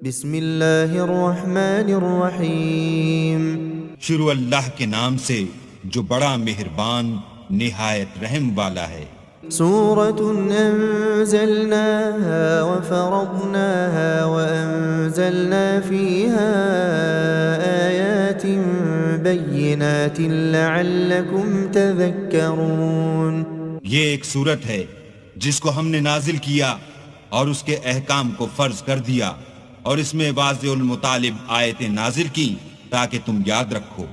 بسم اللہ الرحمن الرحیم شروع اللہ کے نام سے جو بڑا مہربان نہایت رحم والا ہے۔ سورة أنزلناها وفرضناها وأنزلنا فيها آيات بينات لعلكم تذكرون۔ یہ ایک سورت ہے جس کو ہم نے نازل کیا اور اس کے احکام کو فرض کر دیا، اور اس میں واضح المطالب آیتیں نازل کی تاکہ تم یاد رکھو۔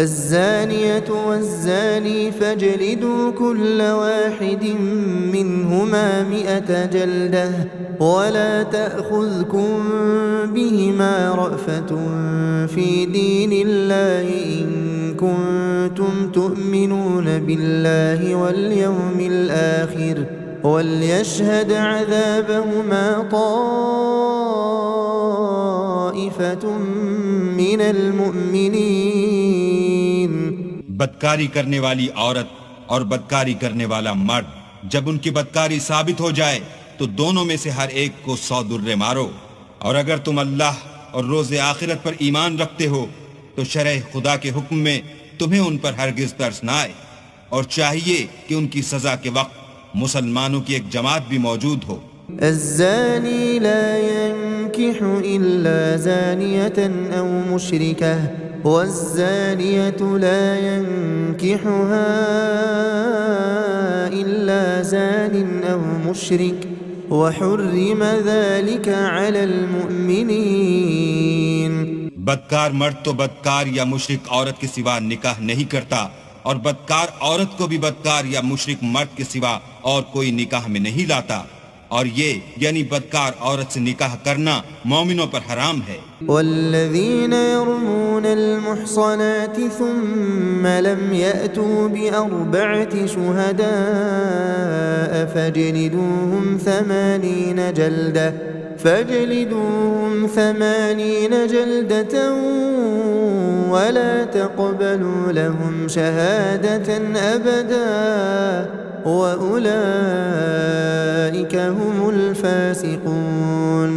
الزانية والزاني فاجلدوا كل واحد منهما 100 جلدة ولا تأخذكم بهما رأفة في دين الله إن كنتم تؤمنون بالله واليوم الآخر وليشهد عذابهما طائفة من المؤمنين۔ بدکاری کرنے والی عورت اور بدکاری کرنے والا مرد جب ان کی بدکاری ثابت ہو جائے تو دونوں میں سے ہر ایک کو 100 درے مارو، اور اگر تم اللہ اور روز آخرت پر ایمان رکھتے ہو تو شرع خدا کے حکم میں تمہیں ان پر ہرگز ترس نہ آئے، اور چاہیے کہ ان کی سزا کے وقت مسلمانوں کی ایک جماعت بھی موجود ہو۔ الزاني لا ينكح إلا زانية أو مشركة والزانية لا ينكحها إلا زان أو مشرك وحرم ذلك على المؤمنين۔ بدکار مرد تو بدکار یا مشرک عورت کے سوا نکاح نہیں کرتا، اور بدکار عورت کو بھی بدکار یا مشرک مرد کے سوا اور کوئی نکاح میں نہیں لاتا، اور یہ یعنی بدکار عورت سے نکاح کرنا مومنوں پر حرام ہے۔ والذین يرمون المحصنات ثم لم يأتوا بأربعة شهداء فاجلدوهم 80 جلدة ولا تقبلوا لهم شهادة أبدا وَأُولَئِكَ هُمُ الْفَاسِقُونَ۔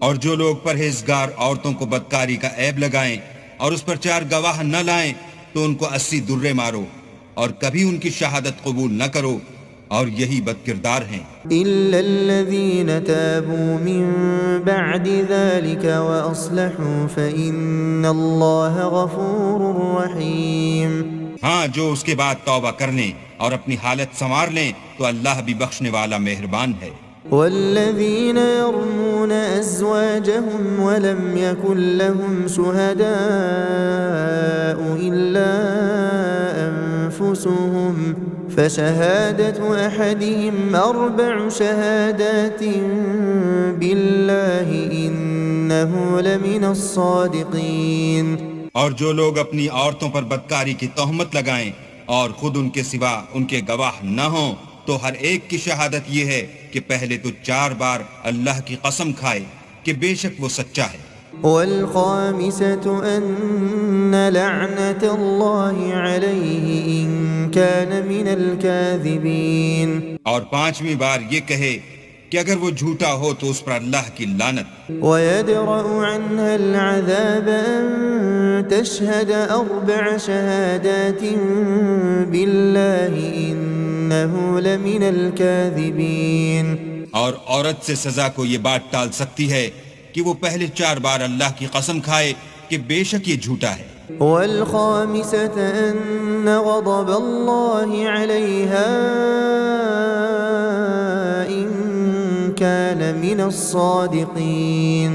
اور جو لوگ پرہیزگار عورتوں کو بدکاری کا عیب لگائیں اور اس پر 4 گواہ نہ لائیں تو ان کو 80 درے مارو، اور کبھی ان کی شہادت قبول نہ کرو، اور یہی بد کردار ہیں۔ إِلَّا الَّذِينَ تَابُوا مِن بَعْدِ ذَلِكَ وَأَصْلَحُوا فَإِنَّ اللَّهَ غَفُورٌ رَحِيمٌ۔ ہاں، جو اس کے بعد توبہ کر لیں اور اپنی حالت سنوار لیں تو اللہ بھی بخشنے والا مہربان ہے۔ والذین یرمون ازواجهم ولم يكن لهم شهداء إلا أنفسهم فشهادة أحدهم 4 شهادات بالله إنه لمن الصادقين۔ اور جو لوگ اپنی عورتوں پر بدکاری کی تہمت لگائیں اور خود ان کے سوا ان کے گواہ نہ ہوں تو ہر ایک کی شہادت یہ ہے کہ پہلے تو 4 بار اللہ کی قسم کھائے کہ بے شک وہ سچا ہے۔ والخامسة أن لعنة الله عليه إن كان من الكاذبين۔ اور 5ویں بار یہ کہے کہ اگر وہ جھوٹا ہو تو اس پر اللہ کی لعنت۔ ويدرأ عنها العذاب أن تشهد 4 شهادات بالله إنه لمن الكاذبين۔ اور عورت سے سزا کو یہ بات ٹال سکتی ہے کہ وہ پہلے 4 بار اللہ کی قسم کھائے کہ بے شک یہ جھوٹا ہے۔ والخامسة أن غضب الله عليها إن كان من الصادقين۔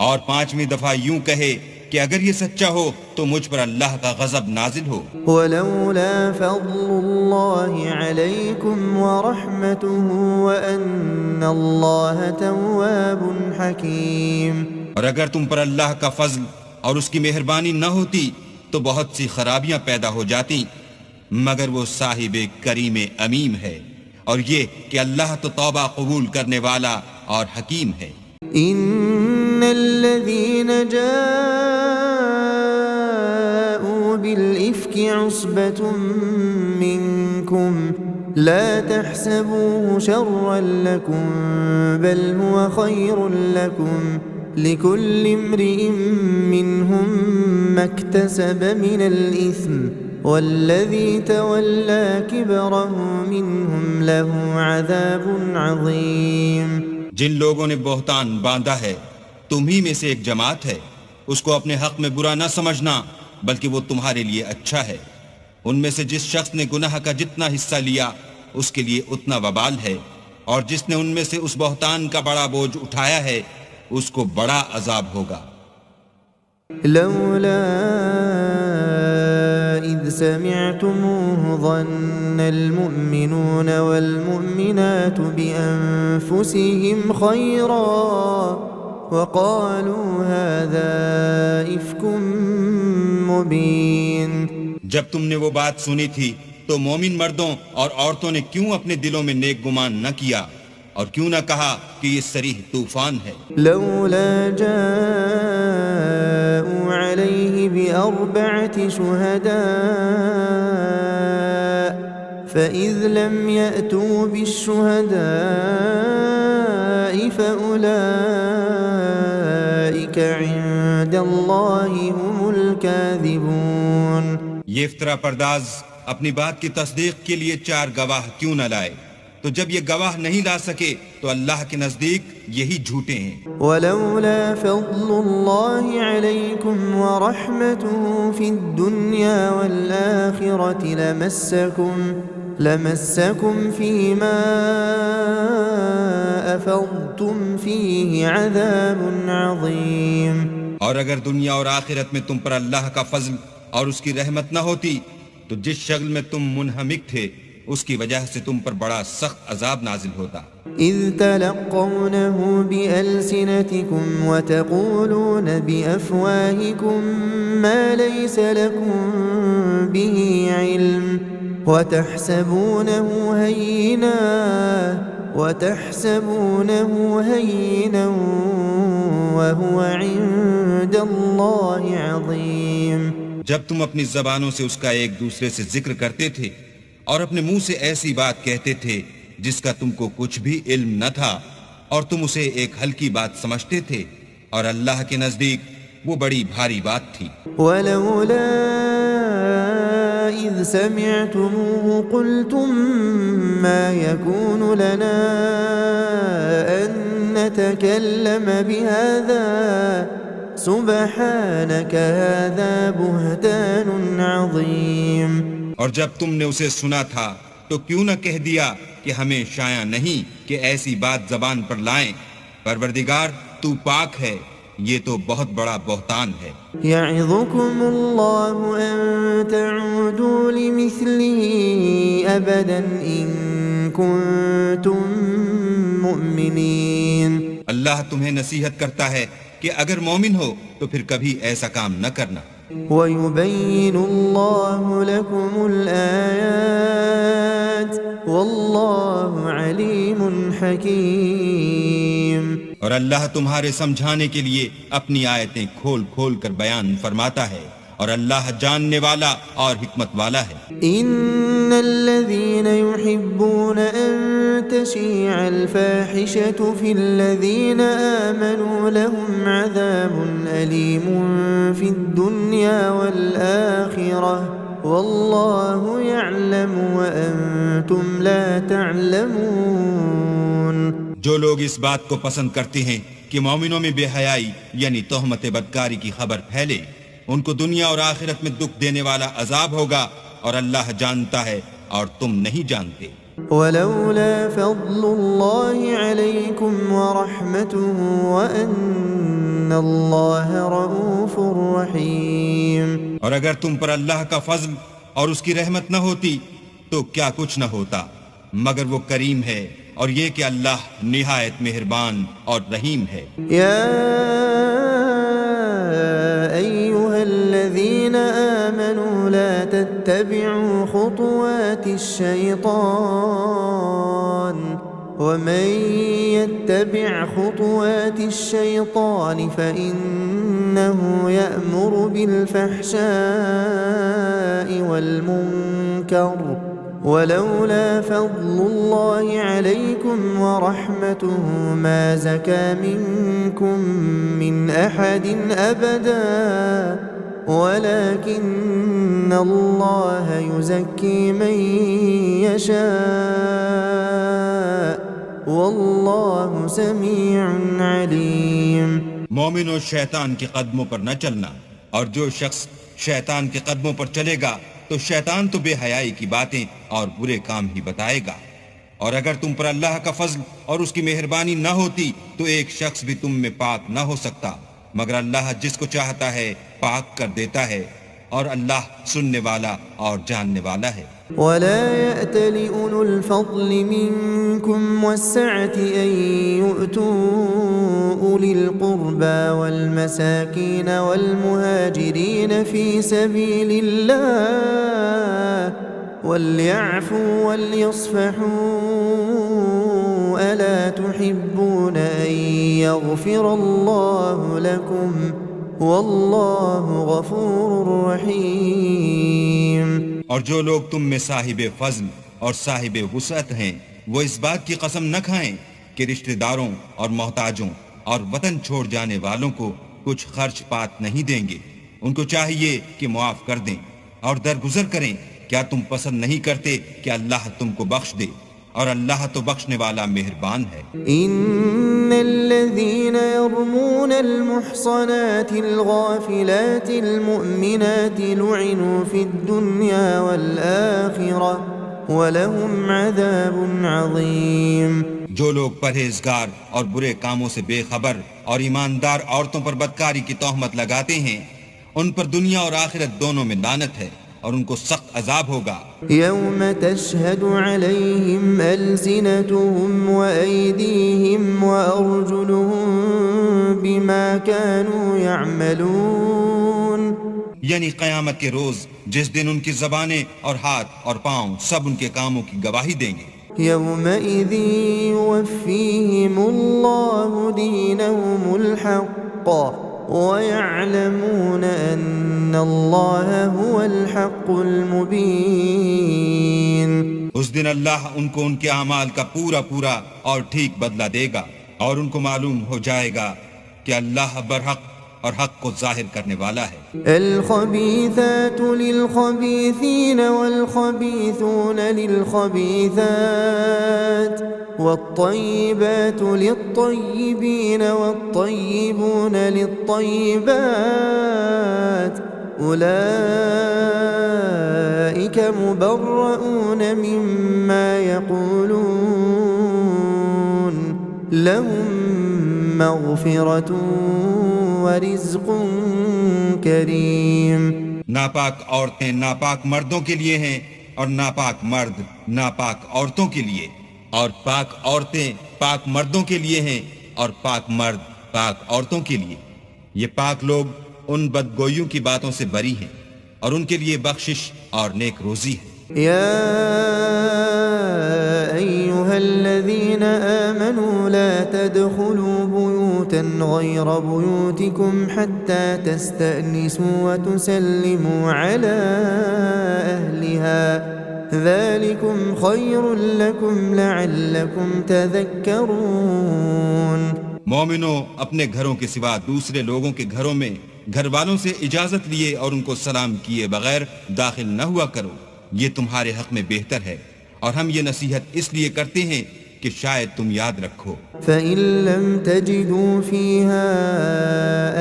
اور 5ویں دفعہ یوں کہے کہ اگر یہ سچا ہو تو مجھ پر اللہ کا غضب نازل ہو۔ ولولا فضل الله عليكم ورحمته وأن الله تواب حكيم۔ اور اگر تم پر اللہ کا فضل اور اس کی مہربانی نہ ہوتی تو بہت سی خرابیاں پیدا ہو جاتی، مگر وہ صاحب کریم امیم ہے، اور یہ کہ اللہ تو توبہ قبول کرنے والا اور حکیم ہے۔ ان الذين جاءوا بالإفك عصبة منكم لا تحسبوه شرا لكم بل هو خير لكم لكل امرئ منهم ما اكتسب من الإثم والذي تولى كبره منهم له عذاب عظيم. جن لوگوں نے بہتان باندھا ہے تم ہی میں سے ایک جماعت ہے، اس کو اپنے حق میں برا نہ سمجھنا بلکہ وہ تمہارے لیے اچھا ہے. ان میں سے جس شخص نے گناہ کا جتنا حصہ لیا اس کے لیے اتنا وبال ہے، اور جس نے ان میں سے اس بہتان کا بڑا بوجھ اٹھایا ہے اس کو بڑا عذاب ہوگا. لولا إذ سمعتموه ظن المؤمنون والمؤمنات بأنفسهم خيرا وقالوا هذا إفك مبين. جب تم نے وہ بات سنی تھی تو مومن مردوں اور عورتوں نے کیوں اپنے دلوں میں نیک گمان نہ کیا اور کیوں نہ کہا کہ یہ صریح طوفان ہے. لولا جاءوا عليه بأربعة شهداء فإذ لم يأتوا بالشهداء فأولئك عند الله هم الكاذبون. یہ افترا پرداز اپنی بات کی تصدیق کے لیے 4 گواہ کیوں نہ لائے؟ تو جب یہ گواہ نہیں لا سکے تو اللہ کے نزدیک یہی جھوٹے ہیں. ولولا فضل الله عليكم ورحمته في الدنيا والآخرة لمسكم فيما أفضتم فيه عذاب عظيم. اور اگر دنیا اور آخرت میں تم پر اللہ کا فضل اور اس کی رحمت نہ ہوتی تو جس شغل میں تم منہمک تھے اس کی وجہ سے تم پر بڑا سخت عذاب نازل ہوتا. اذ تلقونه بألسنتكم وتقولون بأفواهكم ما ليس لكم به علم وتحسبونه هينا وهو عند الله عظيم. جب تم اپنی زبانوں سے اس کا ایک دوسرے سے ذکر کرتے تھے اور اپنے منہ سے ایسی بات کہتے تھے جس کا تم کو کچھ بھی علم نہ تھا اور تم اسے ایک ہلکی بات سمجھتے تھے اور اللہ کے نزدیک وہ بڑی بھاری بات تھی. ولولا إذ سمعتموه قلتم ما يكون لنا أن نتكلم بهذا سبحانك هذا بهتان عظيم. اور جب تم نے اسے سنا تھا تو کیوں نہ کہہ دیا کہ ہمیں شایع نہیں کہ ایسی بات زبان پر لائیں. پروردگار تو پاک ہے، یہ تو بہت بڑا بہتان ہے. يعظكم الله أن تعودوا لمثله أبدا إن كنتم مؤمنين. اللہ تمہیں نصیحت کرتا ہے کہ اگر مومن ہو تو پھر کبھی ایسا کام نہ کرنا. وَيُبَيِّنُ اللَّهُ لَكُمُ الْآيَاتِ وَاللَّهُ عَلِيمٌ حَكِيمٌ. اور اللہ تمہارے سمجھانے کے لیے اپنی آیتیں کھول کھول کر بیان فرماتا ہے اور اللہ جاننے والا اور حکمت والا ہے. إِنَّ الَّذِينَ يُحِبُّونَ أَن تَشِيعَ الْفَاحِشَةُ فِي الَّذِينَ آمَنُوا لَهُمْ عَذَابٌ أَلِيمٌ فِي الدُّنْيَا وَالْآخِرَةِ وَاللَّهُ يَعْلَمُ وَأَنْتُمْ لَا تَعْلَمُونَ. جو لوگ اس بات کو پسند کرتے ہیں کہ مومنوں میں بے حیائی یعنی تہمت بدکاری کی خبر پھیلے، ان کو دنیا اور آخرت میں دکھ دینے والا عذاب ہوگا اور اللہ جانتا ہے اور تم نہیں جانتے. ولولا فضل الله عليكم ورحمته وأن الله رؤوف رحيم. اور اگر تم پر اللہ کا فضل اور اس کی رحمت نہ ہوتی تو کیا کچھ نہ ہوتا، مگر وہ کریم ہے اور یہ کہ اللہ نہایت مہربان اور رحیم ہے. يا أيها الذين آمنوا لا تتبعوا خطوات الشيطان ومن يتبع خطوات الشيطان فإنه يأمر بالفحشاء والمنكر ولولا فضل الله عليكم ورحمته ما زكى منكم من أحد أبدا ولكن الله يزكي من يشاء والله سميع عليم. مومنوں شیطان کے قدموں پر نہ چلنا، اور جو شخص شیطان کے قدموں پر چلے گا تو شیطان تو بے حیائی کی باتیں اور برے کام ہی بتائے گا. اور اگر تم پر اللہ کا فضل اور اس کی مہربانی نہ ہوتی تو ایک شخص بھی تم میں پاک نہ ہو سکتا، مگر اللہ جس کو چاہتا ہے پاک کر دیتا ہے، اور اللہ سننے والا اور جاننے والا ہے. ولا يأتل أولو الفضل منكم والسعة أن يؤتوا أولي القربى والمساكين والمهاجرين في سبيل الله وليعفوا وليصفحوا ألا تحبون أن يغفر الله لكم والله غفور رحيم. اور جو لوگ تم میں صاحب فضل اور صاحب وسعت ہیں وہ اس بات کی قسم نہ کھائیں کہ رشتہ داروں اور محتاجوں اور وطن چھوڑ جانے والوں کو کچھ خرچ پات نہیں دیں گے. ان کو چاہیے کہ معاف کر دیں اور درگزر کریں. کیا تم پسند نہیں کرتے کہ اللہ تم کو بخش دے؟ اور اللہ تو بخشنے والا مہربان ہے. ان الذين يرمون المحصنات الغافلات المؤمنات لعنوا في الدنيا والآخرة ولهم عذاب عظيم. جو لوگ پرہیزگار اور برے کاموں سے بے خبر اور ایماندار عورتوں پر بدکاری کی تہمت لگاتے ہیں ان پر دنیا اور آخرت دونوں میں لعنت ہے اور ان کو سخت عذاب ہوگا. يوم تشهد عليهم ألسنتهم وأيديهم وأرجلهم بما كانوا يعملون. یعنی قیامت کے روز جس دن ان کی زبانیں اور ہاتھ اور پاؤں سب ان کے کاموں کی گواہی دیں گے. يومئذ يوفيهم الله دينهم الحق ويعلمون أن الله هو الحق المبين. اس دن اللہ ان کو ان کے اعمال کا پورا پورا اور ٹھیک بدلہ دے گا اور ان کو معلوم ہو جائے گا کہ اللہ برحق اور حق کو ظاہر کرنے والا ہے. الخبيثات للخبيثين والخبيثون للخبيثات والطيبات للطيبين والطيبون للطيبات أولئك مبرؤون مما يقولون لهم مغفرة ورزق کریم. ناپاک عورتیں ناپاک مردوں کے لیے ہیں اور ناپاک مرد ناپاک عورتوں کے لیے، اور پاک عورتیں پاک مردوں کے لیے ہیں اور پاک مرد پاک عورتوں کے لیے. یہ پاک لوگ ان بدگوئیوں کی باتوں سے بری ہیں اور ان کے لیے بخشش اور نیک روزی ہے. يا أيها الذين آمنوا لا تدخلوا بيوتا غير بيوتكم حتى تستأنسوا وتسلموا على أهلها ذلكم خير لكم لعلكم تذكرون. مومنوں اپنے گھروں کے سوا دوسرے لوگوں کے گھروں میں گھر والوں سے اجازت لیے اور ان کو سلام کیے بغیر داخل نہ ہوا کرو، یہ تمہارے حق میں بہتر ہے، اور ہم یہ نصیحت اس لیے کرتے ہیں کہ شاید تم یاد رکھو. فَإِن لَّمْ تَجِدُوا فِيهَا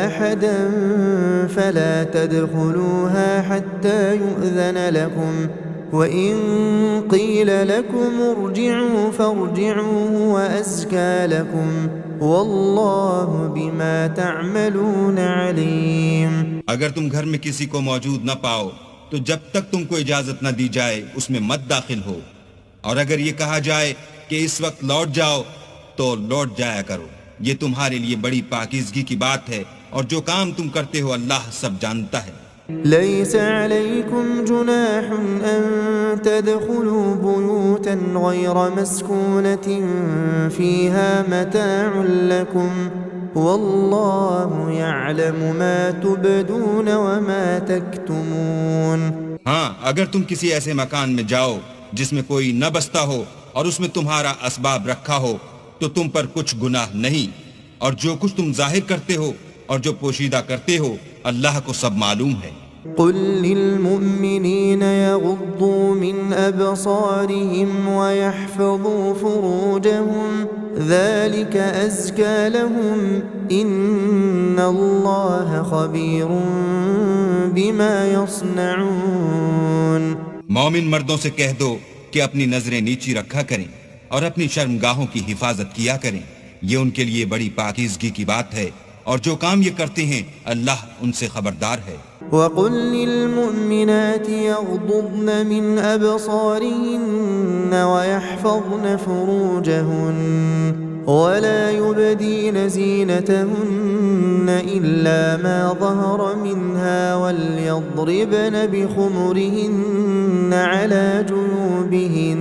أَحَدًا فَلَا تَدْخُلُوهَا حَتَّى يُؤْذَنَ لَكُمْ وَإِن قِيلَ لَكُمْ ارْجِعُوا فَارْجِعُوا هُوَ أَزْكَىٰ لَكُمْ وَاللَّهُ بِمَا تَعْمَلُونَ عَلِيمٌ. اگر تم گھر میں کسی کو موجود نہ پاؤ تو جب تک تم کو اجازت نہ دی جائے اس میں مت داخل ہو، اور اگر یہ کہا جائے کہ اس وقت لوٹ جاؤ تو لوٹ جایا کرو. یہ تمہارے لیے بڑی پاکیزگی کی بات ہے، اور جو کام تم کرتے ہو اللہ سب جانتا ہے. ليس عليكم جناح أن تدخلوا بيوتا غير مسكونة فيها متاع لكم والله يعلم ما تبدون وما تكتمون. ہاں، اگر تم کسی ایسے مکان میں جاؤ جس میں کوئی نہ بستا ہو اور اس میں تمہارا اسباب رکھا ہو تو تم پر کچھ گناہ نہیں، اور جو کچھ تم ظاہر کرتے ہو اور جو پوشیدہ کرتے ہو اللہ کو سب معلوم ہے۔ قل للمؤمنين يغضوا من أبصارهم ويحفظوا فروجهم ذلك أزكى لهم إن الله خبير بما يصنعون۔ مومن مردوں سے کہہ دو کہ اپنی نظریں نیچی رکھا کریں اور اپنی شرمگاہوں کی حفاظت کیا کریں، یہ ان کے لیے بڑی پاکیزگی کی بات ہے، اور جو کام یہ کرتے ہیں اللہ ان سے خبردار ہے۔ وقل للمؤمنات يغضضن من أبصارهن ويحفظن فروجهن ولا يبدين زينتهن إلا ما ظهر منها وليضربن بخمرهن على جيوبهن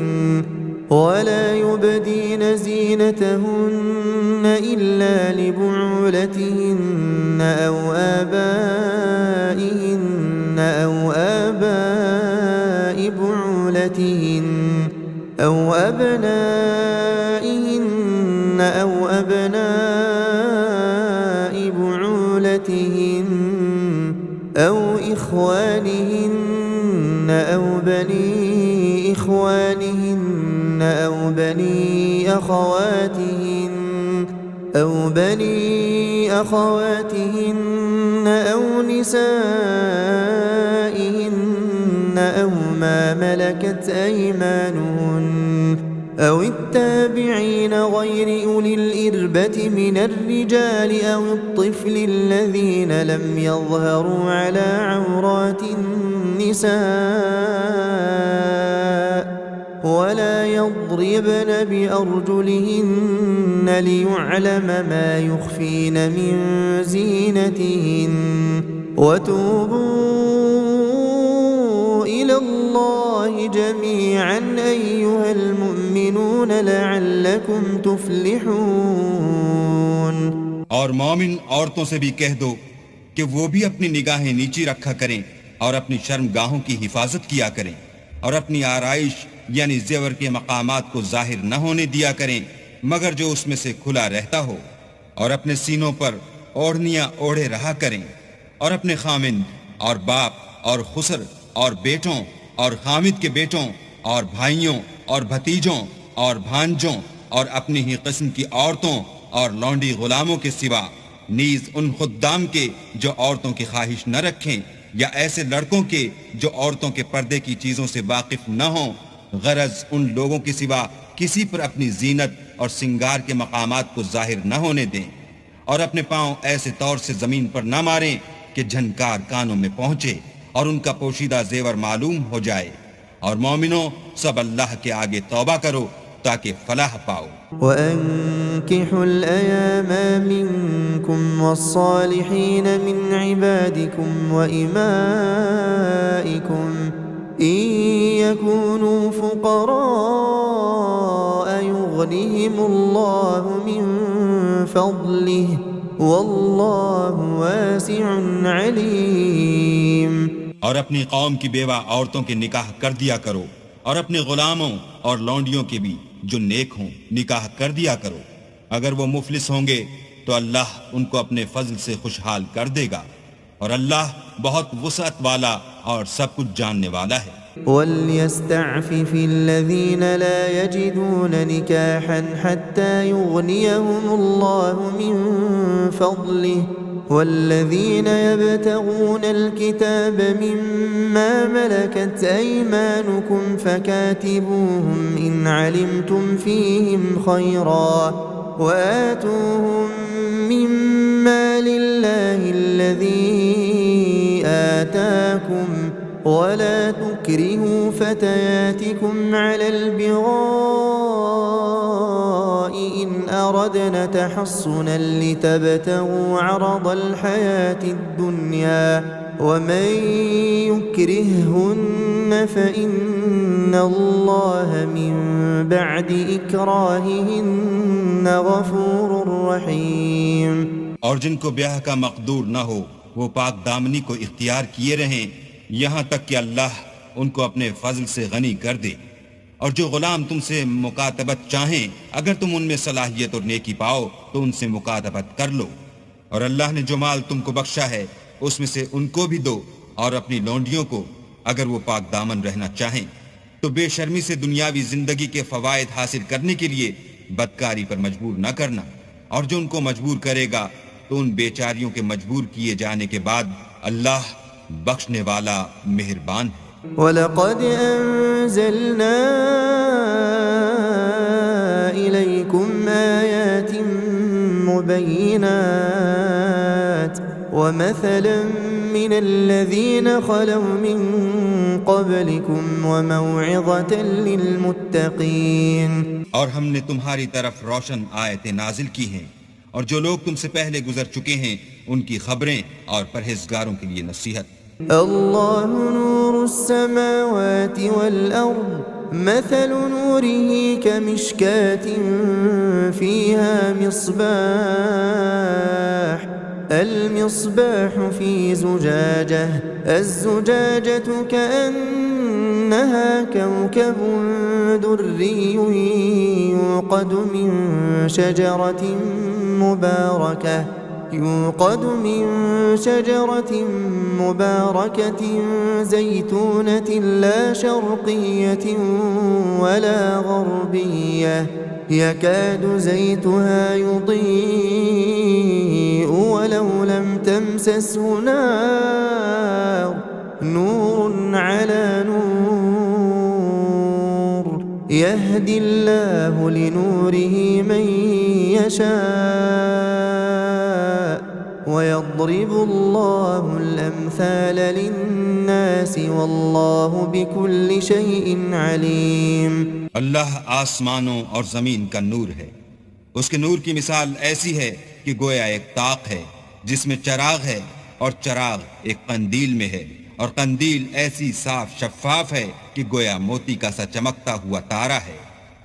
ولا يبدين زينتهن إلا لبعولتهن أو آبائهن أو آباء بعولتهن أو أبنائهن أو أبناء بعولتهن أو إخوانهن أو بني إخوانهن أو بني أخواتهن أو نسائهن أو ما ملكت أيمانهن أو التابعين غير أولي الإربة من الرجال أو الطفل الذين لم يظهروا على عورات النساء ولا يضربن بأرجلهن ليعلم ما يخفين من زينتهن وتوبوا إلى الله جميعا أيها المؤمنون لعلكم تفلحون۔ اور مومن عورتوں سے بھی کہہ دو کہ وہ بھی اپنی نگاہیں نیچی رکھا کریں اور اپنی شرمگاہوں کی حفاظت کیا کریں، اور اپنی آرائش یعنی زیور کے مقامات کو ظاہر نہ ہونے دیا کریں مگر جو اس میں سے کھلا رہتا ہو، اور اپنے سینوں پر اوڑھنیاں اوڑھے رہا کریں، اور اپنے خامند اور باپ اور خسر اور بیٹوں اور خامد کے بیٹوں اور بھائیوں اور بھتیجوں اور بھانجوں اور اپنی ہی قسم کی عورتوں اور لونڈی غلاموں کے سوا، نیز ان خدام کے جو عورتوں کی خواہش نہ رکھیں، یا ایسے لڑکوں کے جو عورتوں کے پردے کی چیزوں سے واقف نہ ہوں، غرض ان لوگوں کے سوا کسی پر اپنی زینت اور سنگار کے مقامات کو ظاہر نہ ہونے دیں، اور اپنے پاؤں ایسے طور سے زمین پر نہ ماریں کہ جھنکار کانوں میں پہنچے اور ان کا پوشیدہ زیور معلوم ہو جائے، اور مومنوں سب اللہ کے آگے توبہ کرو تاکہ فلاح پاؤ۔ وَأَنكِحُوا الْأَيَامَ مِنكُمْ وَالصَّالِحِينَ مِنْ عِبَادِكُمْ وَإِمَائِكُمْ إِن يَكُونُوا فُقَرَاءَ يُغْنِهِمُ اللَّهُ مِنْ فَضْلِهِ وَاللَّهُ وَاسِعٌ عَلِيمٌ۔ اور اپنی قوم کی بیوہ عورتوں کے نکاح کر دیا کرو، اور اپنے غلاموں اور لونڈیوں کے بھی جو نیک ہوں نکاح کر دیا کرو، اگر وہ مفلس ہوں گے تو اللہ ان کو اپنے فضل سے خوشحال کر دے گا، اور اللہ بہت وسعت والا اور سب کچھ جاننے والا ہے۔ وَلْيَسْتَعْفِفِ الَّذِينَ لَا يَجِدُونَ نِكَاحًا حَتَّى يُغْنِيَهُمُ اللَّهُ مِنْ فَضْلِهِ وَالَّذِينَ يَبْتَغُونَ الْكِتَابَ مِمَّا مَلَكَتْ أَيْمَانُكُمْ فَكَاتِبُوهُمْ إِنْ عَلِمْتُمْ فِيهِمْ خَيْرًا وَآتُوهُمْ مِمَّا لِلَّهِ الَّذِي آتَاكُمْ وَلَا تُكْرِهُوا فَتَيَاتِكُمْ عَلَى الْبِغَاءِ إِنْ أَرَدْنَ تَحَصُّنًا لِتَبْتَغُوا عَرَضَ الْحَيَاةِ الدُّنْيَا وَمَنْ يُكْرِههُنَّ فَإِنَّ اللَّهَ مِنْ بَعْدِ إِكْرَاهِهِنَّ غَفُورٌ رَحِيمٌ۔ اور جن کو بیاہ کا مقدور نہ ہو وہ پاک دامنی کو اختیار کیے رہیں یہاں تک کہ اللہ ان کو اپنے فضل سے غنی کر دے، اور جو غلام تم سے مکاتبت چاہیں اگر تم ان میں صلاحیت اور نیکی پاؤ تو ان سے مکاتبت کر لو، اور اللہ نے جو مال تم کو بخشا ہے اس میں سے ان کو بھی دو، اور اپنی لونڈیوں کو اگر وہ پاک دامن رہنا چاہیں، تو بے شرمی سے دنیاوی زندگی کے فوائد حاصل کرنے کے لیے بدکاری پر مجبور نہ کرنا، اور جو ان کو مجبور کرے گا تو ان بیچاریوں کے مجبور کیے جانے کے بعد اللہ بخشنے والا مہربان ہے۔ وَلَقَدْ أَنزَلْنَا إِلَيْكُمْ آيَاتٍ مُبَيِّنَاتٍ وَمَثَلًا مِّنَ الَّذِينَ خَلَوْا مِن قَبْلِكُمْ وَمَوْعِظَةً لِّلْمُتَّقِينَ، اور ہم نے تمہاری طرف روشن آیتیں نازل کی ہیں، اور جو لوگ تم سے پہلے گزر چکے ہیں ان کی خبریں اور پرہیزگاروں کے لیے نصیحت۔ اللہ نور السماوات والأرض مثل نوره كمشكاة فيها مصباح المصباح في زجاجة الزجاجة كأنها كوكب دري يوقد من شجرة مباركة زيتونة لا شرقية ولا غربية يكاد زيتها يضيء ولو لم تمسسه نار نور على نور يهدي الله لنوره من يشاء وَيَضْرِبُ اللَّهُ الْأَمْثَالَ لِلنَّاسِ وَاللَّهُ بِكُلِّ شَيْءٍ عَلِيمٌ۔ اللہ آسمانوں اور زمین کا نور ہے، اس کے نور کی مثال ایسی ہے کہ گویا ایک طاق ہے جس میں چراغ ہے، اور چراغ ایک قندیل میں ہے، اور قندیل ایسی صاف شفاف ہے کہ گویا موتی کا سا چمکتا ہوا تارا ہے۔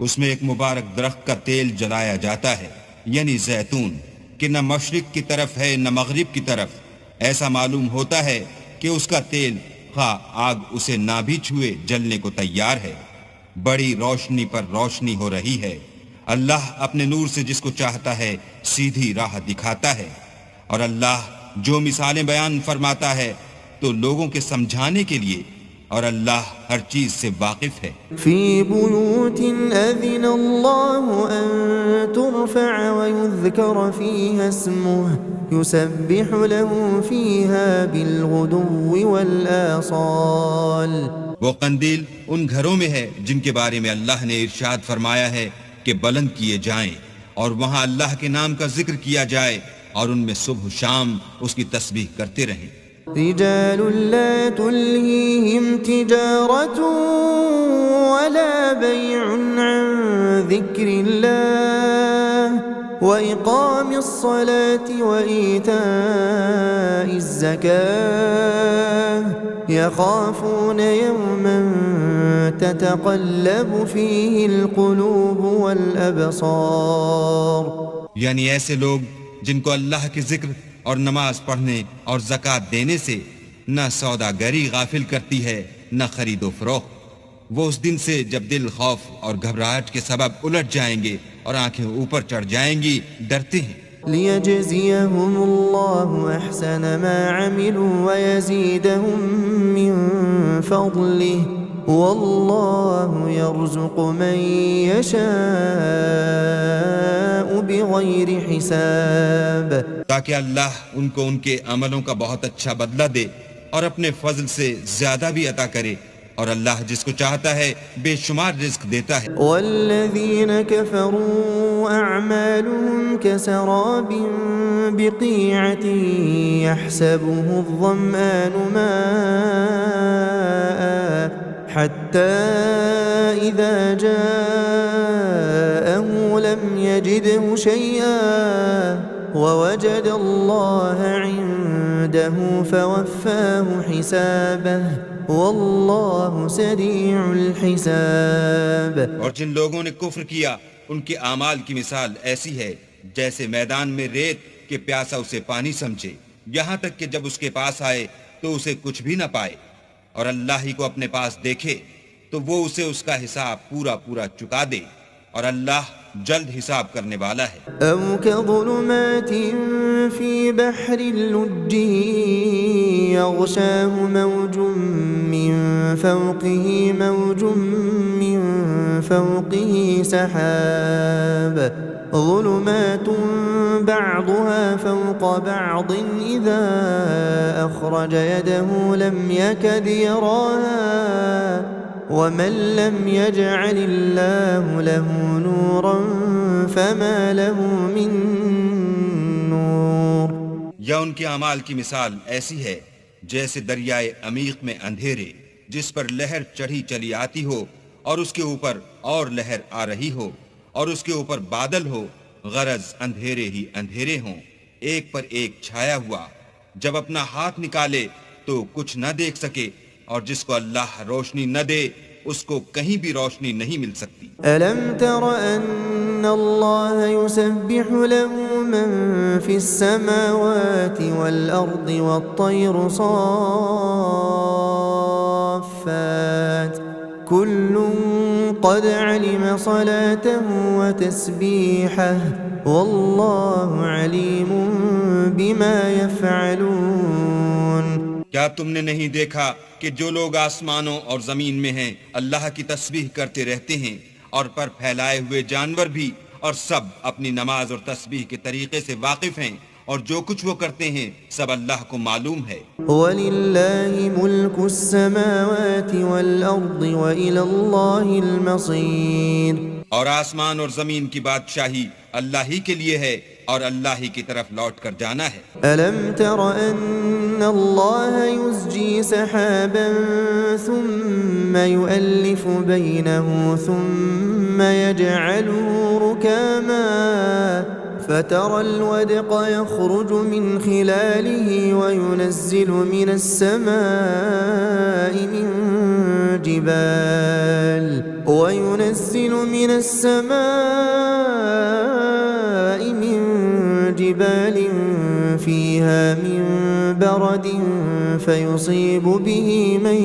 اس میں ایک مبارک درخت کا تیل جلایا جاتا ہے، یعنی زیتون، کہ نہ مشرق کی طرف ہے نہ مغرب کی طرف۔ ایسا معلوم ہوتا ہے کہ اس کا تیل خواہ آگ اسے نہ بھی چھوئے جلنے کو تیار ہے۔ بڑی روشنی پر روشنی ہو رہی ہے۔ اللہ اپنے نور سے جس کو چاہتا ہے سیدھی راہ دکھاتا ہے، اور اللہ جو مثالیں بیان فرماتا ہے تو لوگوں کے سمجھانے کے لیے، اور اللہ ہر چیز سے واقف ہے۔ فی بیوت اذن اللہ ان ترفع ویذکر فیہا اسمہ یسبح له فیہا بالغدو والآصال۔ وہ قندیل ان گھروں میں ہے جن کے بارے میں اللہ نے ارشاد فرمایا ہے کہ بلند کیے جائیں، اور وہاں اللہ کے نام کا ذکر کیا جائے، اور ان میں صبح و شام اس کی تسبیح کرتے رہیں۔ رجال لا تلهيهم تجارة ولا بيع عن ذكر الله وإقام الصلاة وإيتاء الزكاة يخافون يوما تتقلب فيه القلوب والأبصار، یعنی ایسے لوگ جن کو اللہ کے ذکر اور نماز پڑھنے اور زکوٰۃ دینے سے نہ سوداگری غافل کرتی ہے نہ خرید و فروخت، وہ اس دن سے جب دل خوف اور گھبراہٹ کے سبب الٹ جائیں گے اور آنکھیں اوپر چڑھ جائیں گی، ڈرتے ہیں۔ لِيَجْزِيَهُمُ اللَّهُ أَحْسَنَ مَا عَمِلُوا وَيَزِيدَهُم مِّن فَضْلِهِ وَاللَّهُ يَرْزُقُ مَن يَشَاءُ بِغَيْرِ حِسَابٍ، تاکہ اللہ ان کو ان کے عملوں کا بہت اچھا بدلہ دے اور اپنے فضل سے زیادہ بھی عطا کرے، اور اللہ جس کو چاہتا ہے بے شمار رزق دیتا ہے۔ والذین کفروا اعمالهم كسراب بقیعة يحسبه الظمآن ماء حتى إذا جاءه لم يجده شيئا ووجد الله عنده فوفاه حسابه واللہ سریع الحساب۔ اور جن لوگوں نے کفر کیا ان کے اعمال کی مثال ایسی ہے جیسے میدان میں ریت کہ پیاسا اسے پانی سمجھے، یہاں تک کہ جب اس کے پاس آئے تو اسے کچھ بھی نہ پائے، اور اللہ ہی کو اپنے پاس دیکھے تو وہ اسے اس کا حساب پورا پورا چکا دے، اور اللہ جلد حساب کرنے والا ہے۔ أو كظلمات في بحر اللج يغشاه موج من فوقه موج من فوقه سحاب ظلمات بعضها فوق بعض إذا أخرج يده لم يكد يراها ومن لم يجعل الله له نورا فما له من نور۔ یا ان کے اعمال کی مثال ایسی ہے جیسے دریائے عمیق میں اندھیرے جس پر لہر چڑھی چلی آتی ہو اور اس کے اوپر اور لہر آ رہی ہو اور اس کے اوپر بادل ہو، غرض اندھیرے ہی اندھیرے ہوں، ایک پر ایک چھایا ہوا، جب اپنا ہاتھ نکالے تو کچھ نہ دیکھ سکے، اور جس کو اللہ روشنی نہ دے اس کو کہیں بھی روشنی نہیں مل سکتی۔ ألم تر أن الله يسبح له من في السماوات والأرض والطير صافات كل قد علم صلاته وتسبيحه والله عليم بما يفعلون۔ کیا تم نے نہیں دیکھا کہ جو لوگ آسمانوں اور زمین میں ہیں اللہ کی تسبیح کرتے رہتے ہیں، اور پر پھیلائے ہوئے جانور بھی، اور سب اپنی نماز اور تسبیح کے طریقے سے واقف ہیں، اور جو کچھ وہ کرتے ہیں سب اللہ کو معلوم ہے۔ وَلِلَّهِ مُلْكُ السَّمَاوَاتِ وَالْأَرْضِ وَإِلَى اللَّهِ الْمَصِيرُ۔ اور آسمان اور زمین کی بادشاہی اللہ ہی کے لیے ہے، اور اللہ ہی کی طرف لوٹ کر جانا ہے۔ أَلَمْ تَرَ أَنَّ اللَّهَ يُزْجِي سَحَابًا ثُمَّ يُؤَلِّفُ بَيْنَهُ ثُمَّ يَجْعَلُهُ رُكَامًا فَتَرَى الْوَدْقَ يَخْرُجُ مِنْ خِلَالِهِ وَيُنَزِّلُ مِنَ السَّمَاءِ من جبال فيها من برد فيصيب به من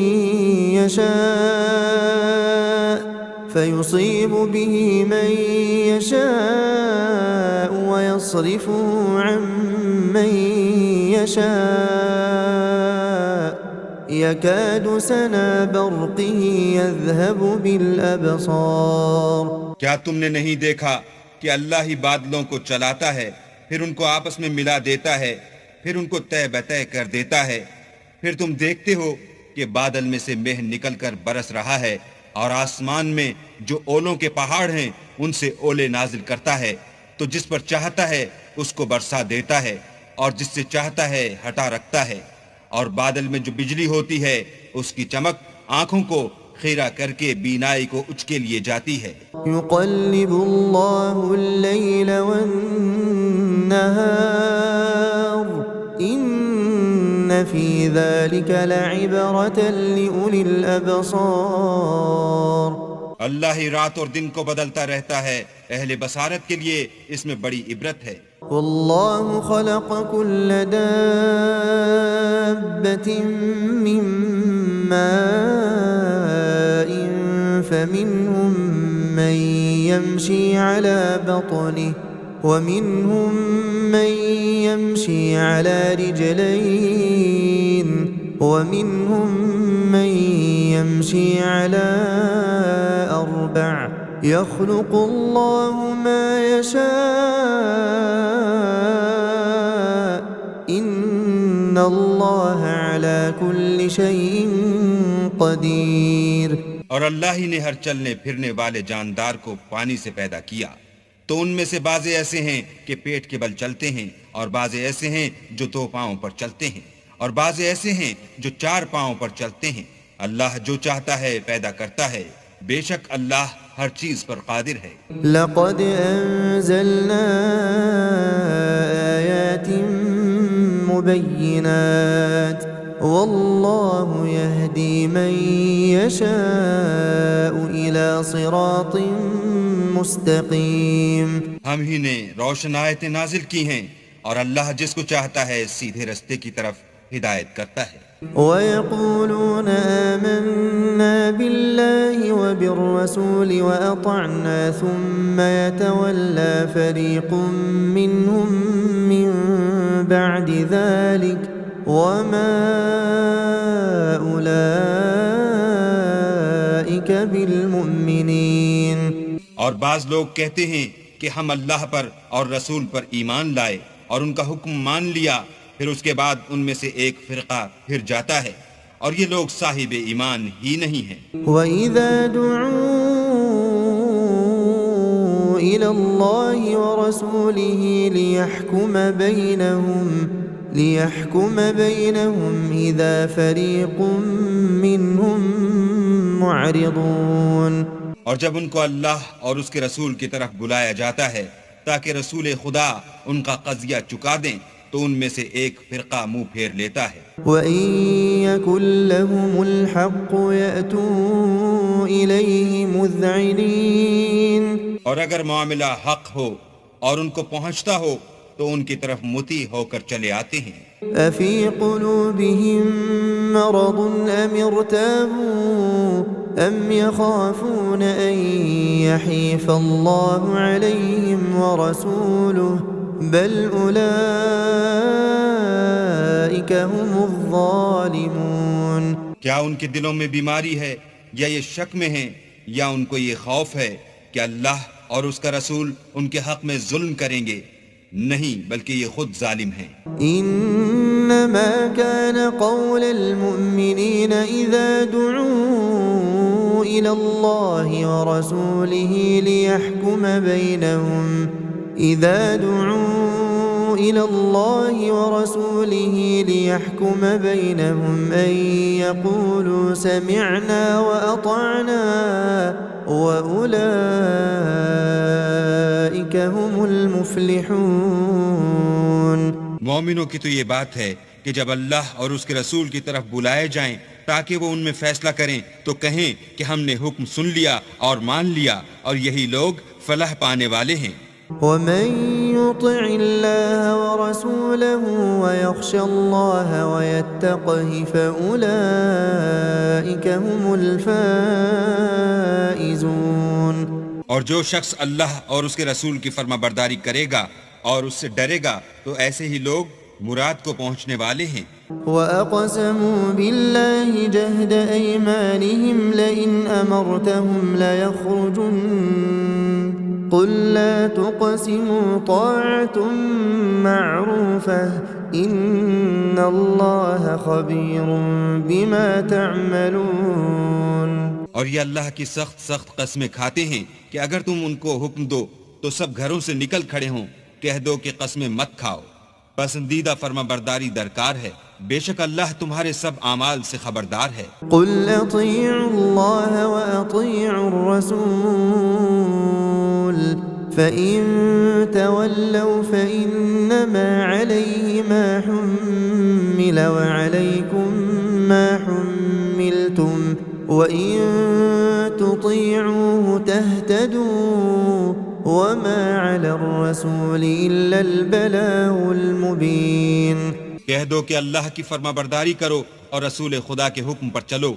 يشاء ويصرفه عن من يشاء يكاد سنا برقه يذهب بالأبصار۔ کیا تم نے نہیں دیکھا کہ اللہ ہی بادلوں کو چلاتا ہے، پھر ان کو آپس میں ملا دیتا ہے، پھر ان کو طے بطے کر دیتا ہے، پھر تم دیکھتے ہو کہ بادل میں سے مہ نکل کر برس رہا ہے، اور آسمان میں جو اولوں کے پہاڑ ہیں ان سے اولے نازل کرتا ہے، تو جس پر چاہتا ہے اس کو برسا دیتا ہے، اور جس سے چاہتا ہے ہٹا رکھتا ہے، اور بادل میں جو بجلی ہوتی ہے اس کی چمک آنکھوں کو خیرہ کر کے بینائی کو اچکے لیے جاتی ہے۔ يقلب الله الليل والنهار إن في ذلك لعبرة لأولي الأبصار۔ اللہ ہی رات اور دن کو بدلتا رہتا ہے، اہل بصارت کے لیے اس میں بڑی عبرت ہے۔ والله خلق كل دابة من ماء فمنهم من يمشي على بطنه ومنهم من يمشي على رجلين ومنهم من يمشي على أربع يخلق الله ما يشاء إن الله على كل شيء قدير۔ اور اللہ ہی نے ہر چلنے پھرنے والے جاندار کو پانی سے پیدا کیا، تو ان میں سے بعض ایسے ہیں کہ پیٹ کے بل چلتے ہیں، اور بعض ایسے ہیں جو دو پاؤں پر چلتے ہیں، اور بعض ایسے ہیں جو چار پاؤں پر چلتے ہیں۔ اللہ جو چاہتا ہے پیدا کرتا ہے، بے شک اللہ ہر چیز پر قادر ہے۔ لقد أنزلنا آيات مبينات والله يهدي من يشاء إلى صراط مستقيم۔ ہم ہی نے روشن آیتیں نازل کی ہیں، اور اللہ جس کو چاہتا ہے سیدھے رستے کی طرف ہدایت کرتا ہے۔ وَيَقُولُونَ آمَنَّا بِاللَّهِ وَبِالرَّسُولِ وَأَطَعْنَا ثُمَّ يَتَوَلَّى فَرِيقٌ مِّنْهُم مِّن بَعْدِ ذَلِكَ وَمَا أُولَئِكَ بِالْمُؤْمِنِينَ۔ اور بعض لوگ کہتے ہیں کہ ہم اللہ پر اور رسول پر ایمان لائے اور ان کا حکم مان لیا، پھر اس کے بعد ان میں سے ایک فرقہ پھر جاتا ہے، اور یہ لوگ صاحب ایمان ہی نہیں ہیں۔ وَإِذَا دُعُوا إِلَى اللَّهِ وَرَسُولِهِ لِيَحْكُمَ بَيْنَهُمْ إِذَا فَرِيقٌ مِّنْهُمْ مُعْرِضُونَ۔ اور جب ان کو اللہ اور اس کے رسول کی طرف بلایا جاتا ہے تاکہ رسول خدا ان کا قضیہ چکا دیں، تو ان میں سے ایک فرقہ منہ پھیر لیتا ہے۔ وَإِن يَكُن لَّهُمُ الْحَقُّ يَأْتُوا إِلَيْهِ مُذْعِنِينَ۔ اور اگر معاملہ حق ہو اور ان کو پہنچتا ہو تو ان کی طرف مطیع ہو کر چلے آتے ہیں۔ أَفِي قُلُوبِهِم مَّرَضٌ أَمِ ارْتَابُوا أَمْ يَخَافُونَ أَن يَحِيفَ اللَّهُ عَلَيْهِمْ وَرَسُولُهُ بَلْ أُولَئِكَ هُمُ الظَّالِمُونَ۔ کیا ان کے دلوں میں بیماری ہے یا یہ شک میں ہیں یا ان کو یہ خوف ہے کہ اللہ اور اس کا رسول ان کے حق میں ظلم کریں گے؟ نہیں، بلکہ یہ خود ظالم ہیں۔ انما كان قول المؤمنين اذا دعوا الى الله ورسوله ليحكم بينهم ان يقولوا سمعنا واطعنا وأولئك هم المفلحون۔ مومنوں کی تو یہ بات ہے کہ جب اللہ اور اس کے رسول کی طرف بلائے جائیں تاکہ وہ ان میں فیصلہ کریں تو کہیں کہ ہم نے حکم سن لیا اور مان لیا، اور یہی لوگ فلاح پانے والے ہیں۔ ومن يطع الله ورسوله ويخشى الله ويتقه فأولئك هم الفائزون۔ اور جو شخص اللہ اور اس کے رسول کی فرما برداری کرے گا اور اس سے ڈرے گا تو ایسے ہی لوگ مراد کو پہنچنے والے ہیں۔ وَأَقْسَمُوا بِاللَّهِ جَهْدَ أَيْمَانِهِمْ لَئِنْ أَمَرْتَهُمْ لَيَخْرُجُنَّ قُلْ لَا تُقْسِمُوا طَاعَةٌ مَّعْرُوفَةٌ إِنَّ اللَّهَ خَبِيرٌ بِمَا تَعْمَلُونَ۔ اور یہ اللہ کی سخت قسمیں کھاتے ہیں کہ اگر تم ان کو حکم دو تو سب گھروں سے نکل کھڑے ہوں، کہہ دو کہ قسمیں مت کھاؤ، پسندیدہ فرما برداری درکار ہے، بے شک اللہ تمہارے سب اعمال سے خبردار ہے۔ قُلْ أَطِيعُوا اللَّهَ وَأَطِيعُوا الرَّسُولَ فَإِن تَوَلَّوْا فَإِنَّمَا عَلَيْهِ مَا حُمِّلَ وَعَلَيْكُمْ مَا حُمِّلْتُمْ وَإِن تُطِيعُوهُ تَهْتَدُوا وَمَا عَلَى الرَّسُولِ إِلَّا الْبَلَاغُ الْمُبِينُ۔ کہہ دو کہ اللہ کی فرما برداری کرو اور رسول خدا کے حکم پر چلو،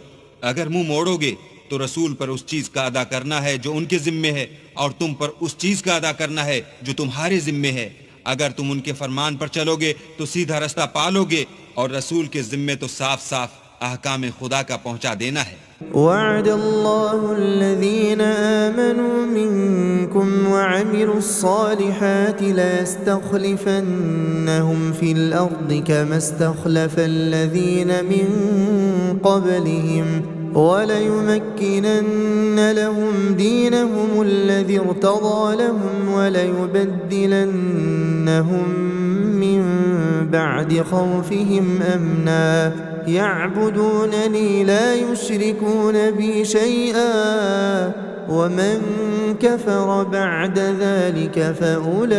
اگر منہ موڑو گے تو رسول پر اس چیز کا ادا کرنا ہے جو ان کے ذمے ہے، اور تم پر اس چیز کا ادا کرنا ہے جو تمہارے ذمے ہے۔ اگر تم ان کے فرمان پر چلو گے تو سیدھا رستہ پالو گے، اور رسول کے ذمے تو صاف احکام خدا کا پہنچا دینا ہے۔ وعد الله الذين آمنوا منكم وعملوا الصالحات ليستخلفنهم في الأرض كما استخلف الذين من قبلهم وليمكنن لهم دينهم الذي ارتضى لهم وليبدلنهم من بعد خوفهم أمنا يعبدونني لا يشركون بي شيئا ومن كفر بعد ذلك فأولئك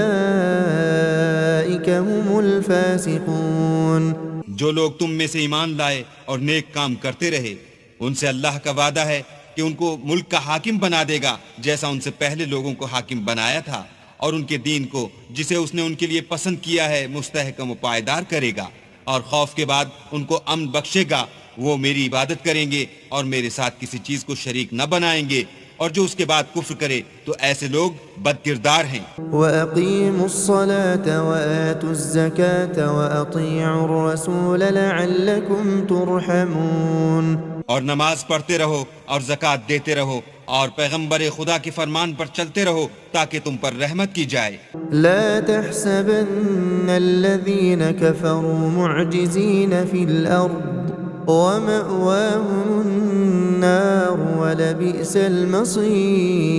هم الفاسقون۔ جو لوگ تم میں سے ایمان لائے اور نیک کام کرتے رہے، ان سے اللہ کا وعدہ ہے کہ ان کو ملک کا حاکم بنا دے گا جیسا ان سے پہلے لوگوں کو حاکم بنایا تھا، اور ان کے دین کو جسے اس نے ان کے لیے پسند کیا ہے مستحکم و پائیدار کرے گا، اور خوف کے بعد ان کو امن بخشے گا، وہ میری عبادت کریں گے اور میرے ساتھ کسی چیز کو شریک نہ بنائیں گے، اور جو اس کے بعد کفر کرے تو ایسے لوگ بد کردار ہیں۔ وَأَقِيمُوا الصَّلَاةَ وَآتُوا الزَّكَاةَ وَأَطِيعُوا الرَّسُولَ لَعَلَّكُمْ تُرْحَمُونَ، اور نماز پڑھتے رہو اور زکوٰۃ دیتے رہو اور پیغمبر خدا کے فرمان پر چلتے رہو تاکہ تم پر رحمت کی جائے۔ لا تحسبن الذين كفروا معجزين في الأرض ومأواهم النار ولبئس المصير۔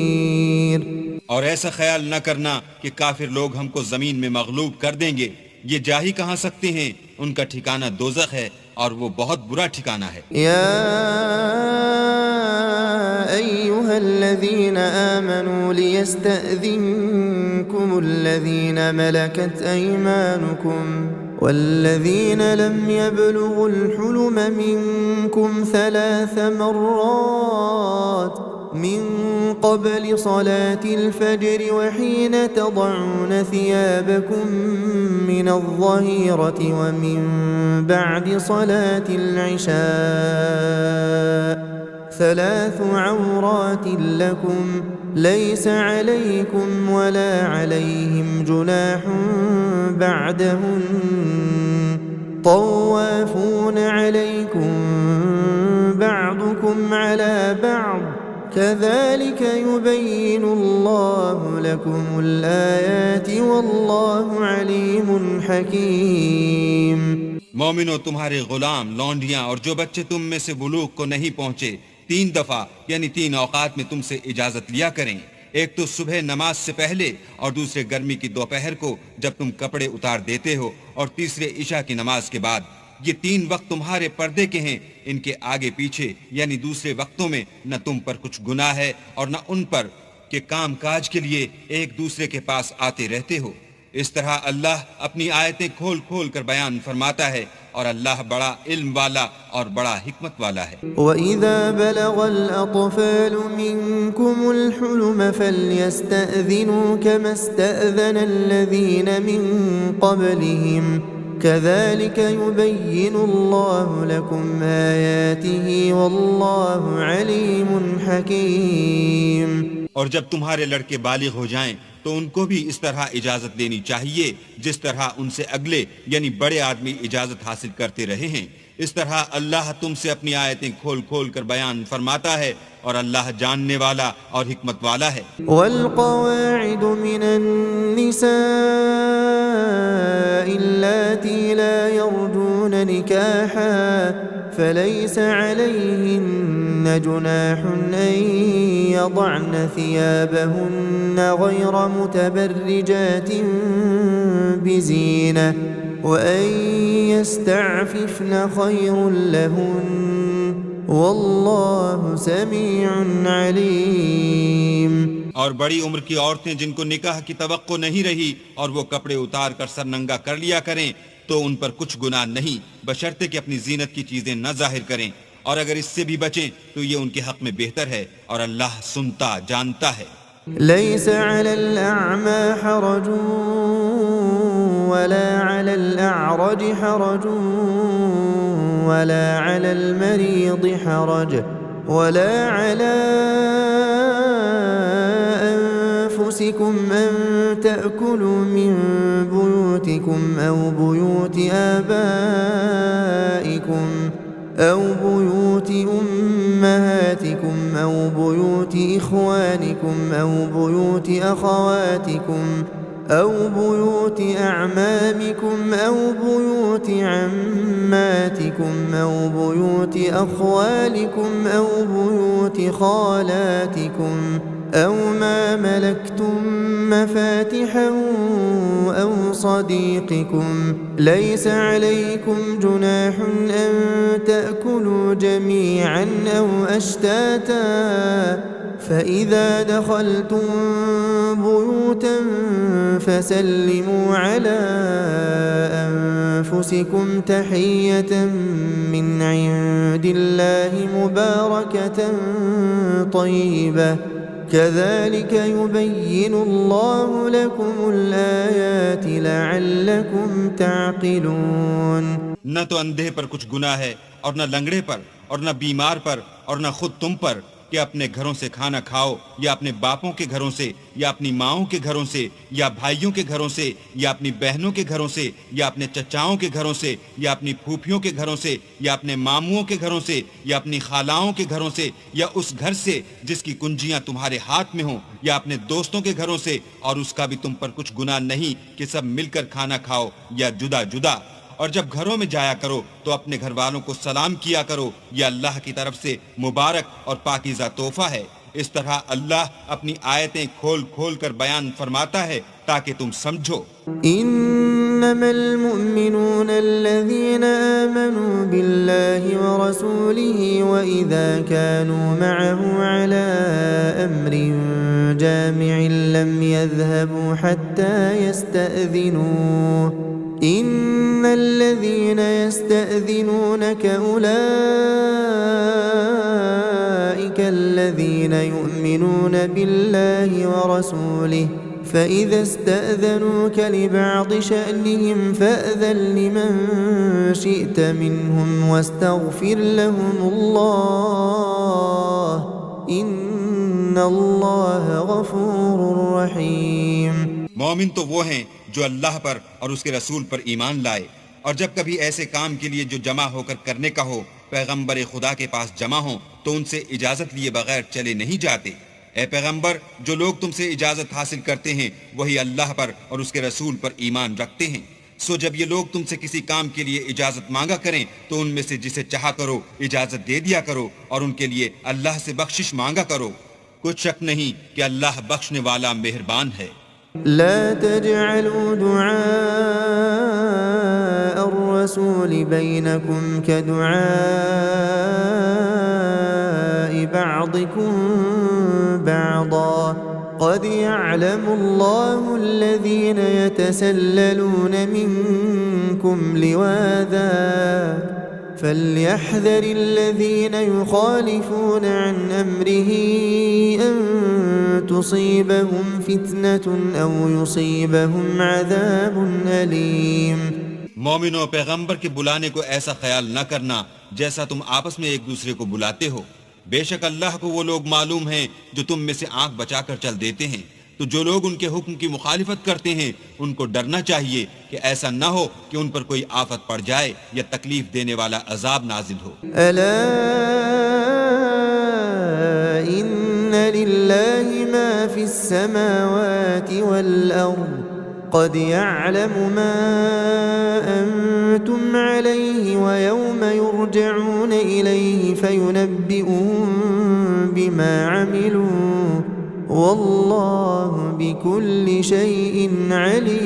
اور ایسا خیال نہ کرنا کہ کافر لوگ ہم کو زمین میں مغلوب کر دیں گے، یہ جا ہی کہاں سکتے ہیں، ان کا ٹھکانہ دوزخ ہے اور وہ بہت برا ٹھکانہ ہے۔ يا أيها الذين آمنوا ليستأذنكم الذين ملكت أيمانكم والذين لم يبلغوا الحلم منكم 3 مرات من قبل صلاة الفجر وحين تضعون ثيابكم من الظهيرة ومن بعد صلاة العشاء 3 عورات لكم ليس عليكم ولا عليهم جناح بعدهن طوافون عليكم بعضكم على بعض كذلك يبين الله لكم الآيات والله عليم حكيم۔ مومنو، تمہارے غلام، لونڈیاں اور جو بچے تم میں سے بلوغ کو نہیں پہنچے 3 دفعہ یعنی 3 اوقات میں تم سے اجازت لیا کریں، ایک تو صبح نماز سے پہلے اور دوسرے گرمی کی دوپہر کو جب تم کپڑے اتار دیتے ہو، اور تیسرے عشاء کی نماز کے بعد۔ یہ 3 وقت تمہارے پردے کے ہیں، ان کے آگے پیچھے یعنی دوسرے وقتوں میں نہ تم پر کچھ گناہ ہے اور نہ ان پر کہ کام کاج کے لیے ایک دوسرے کے پاس آتے رہتے ہو۔ اس طرح اللہ اپنی آیتیں کھول کھول کر بیان فرماتا ہے، اور اللہ بڑا علم والا اور بڑا حکمت والا ہے۔ وَإِذَا بَلَغَ الْأَطْفَالُ مِنْكُمُ الْحُلُمَ فَلْيَسْتَأْذِنُوا كَمَا اسْتَأْذَنَ الَّذِينَ مِنْ قَبْلِهِمْ كَذَلِكَ يُبَيِّنُ اللَّهُ لَكُمْ آيَاتِهِ وَاللَّهُ عَلِيمٌ حَكِيمٌ۔ اور جب تمہارے لڑکے بالغ ہو جائیں تو ان کو بھی اس طرح اجازت دینی چاہیے جس طرح ان سے اگلے یعنی بڑے آدمی اجازت حاصل کرتے رہے ہیں۔ اس طرح اللہ تم سے اپنی آیتیں کھول کھول کر بیان فرماتا ہے، اور اللہ جاننے والا اور حکمت والا ہے۔ والقواعد من النساء اللاتي لا يرجون نكاحا فليس عليهن جناح أن يضعن ثيابهن غير متبرجات بزينة وأن يستعففن خير لهن والله سميع عليم۔ اور بڑی عمر کی عورتیں جن کو نکاح کی توقع نہیں رہی اور وہ کپڑے اتار کر سر ننگا کر لیا کریں تو ان پر کچھ گناہ نہیں، بشرطے کہ اپنی زینت کی چیزیں نہ ظاہر کریں، اور اگر اس سے بھی بچیں تو یہ ان کے حق میں بہتر ہے، اور اللہ سنتا جانتا ہے۔ ليس على الأعمى حرج ولا على الأعرج حرج ولا على المريض حرج ولا على أنفسكم أن تأكلوا من بيوتكم أو بيوت آبائكم أو بيوت أمهاتكم أو بيوت إخوانكم أو بيوت أخواتكم أو بيوت أعمامكم أو بيوت عماتكم أو بيوت أخوالكم أو بيوت خالاتكم أو ما ملكتم مفاتحه أو صديقكم ليس عليكم جناح أن تأكلوا جميعا أو أشتاتا فإذا دخلتم بيوتا فسلموا على أنفسكم تحية من عند الله مباركة طيبة كذلك يبين الله لكم الآيات لعلكم تعقلون. نہ تو اندھے پر کچھ گناہ ہے اور نہ لنگڑے پر اور نہ بیمار پر اور نہ خود تم پر کہ اپنے گھروں سے کھانا کھاؤ یا اپنے باپوں کے گھروں سے یا اپنی ماؤں کے گھروں سے یا بھائیوں کے گھروں سے یا اپنی بہنوں کے گھروں سے یا اپنے چچاؤں کے گھروں سے یا اپنی پھوپھیوں کے گھروں سے یا اپنے ماموں کے گھروں سے یا اپنی خالاؤں کے گھروں سے یا اس گھر سے جس کی کنجیاں تمہارے ہاتھ میں ہوں یا اپنے دوستوں کے گھروں سے اور اس کا بھی تم پر کچھ گناہ نہیں کہ سب مل کر کھانا کھاؤ یا جدا جدا. اور جب گھروں میں جایا کرو تو اپنے گھر والوں کو سلام کیا کرو، یہ اللہ کی طرف سے مبارک اور پاکیزہ تحفہ ہے. اس طرح اللہ اپنی آیتیں کھول کھول کر بیان فرماتا ہے تاکہ تم سمجھو. انما المؤمنون الذين آمنوا بالله ورسوله واذا كانوا معه على امر جامع لم يذهبوا حتى يستأذنوه. ان الذين يستأذنونك اولئك الذين يؤمنون بالله ورسوله فإذا استأذنوك لبعض شأنهم فأذن لمن شئت منهم واستغفر لهم الله إن الله غفور رحيم. مومن تو وہ ہیں جو اللہ پر اور اس کے رسول پر ایمان لائے، اور جب کبھی ایسے کام کے لیے جو جمع ہو کر کرنے کا ہو پیغمبر خدا کے پاس جمع ہوں تو ان سے اجازت لیے بغیر چلے نہیں جاتے. اے پیغمبر، جو لوگ تم سے اجازت حاصل کرتے ہیں وہی اللہ پر اور اس کے رسول پر ایمان رکھتے ہیں. سو جب یہ لوگ تم سے کسی کام کے لیے اجازت مانگا کریں تو ان میں سے جسے چاہا کرو اجازت دے دیا کرو اور ان کے لیے اللہ سے بخشش مانگا کرو. کچھ شک نہیں کہ اللہ بخشنے والا مہربان ہے. لا تجعلوا دعاء الرسول بينكم كدعاء بعضكم بعضا قد يعلم الله الذين يتسللون منكم لواذا فليحذر الذين يخالفون عن أمره أن تصيبهم فتنة أو يصيبهم عذاب أليم. مومنوں، پیغمبر کے بلانے کو ایسا خیال نہ کرنا جیسا تم آپس میں ایک دوسرے کو بلاتے ہو. بے شک اللہ کو وہ لوگ معلوم ہیں جو تم میں سے آنکھ بچا کر چل دیتے ہیں. تو جو لوگ ان کے حکم کی مخالفت کرتے ہیں ان کو ڈرنا چاہیے کہ ایسا نہ ہو کہ ان پر کوئی آفت پڑ جائے یا تکلیف دینے والا عذاب نازل ہو. ألا إن لله ما في السماوات والأرض قد يعلم ما أنتم عليه ويوم يرجعون إليه فينبئهم بما عملوا واللہ بكل شيء علیم.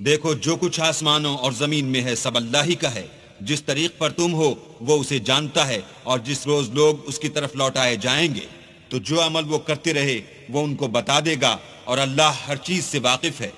دیکھو، جو کچھ آسمانوں اور زمین میں ہے سب اللہ ہی کا ہے. جس طریق پر تم ہو وہ اسے جانتا ہے، اور جس روز لوگ اس کی طرف لوٹائے جائیں گے تو جو عمل وہ کرتے رہے وہ ان کو بتا دے گا، اور اللہ ہر چیز سے واقف ہے.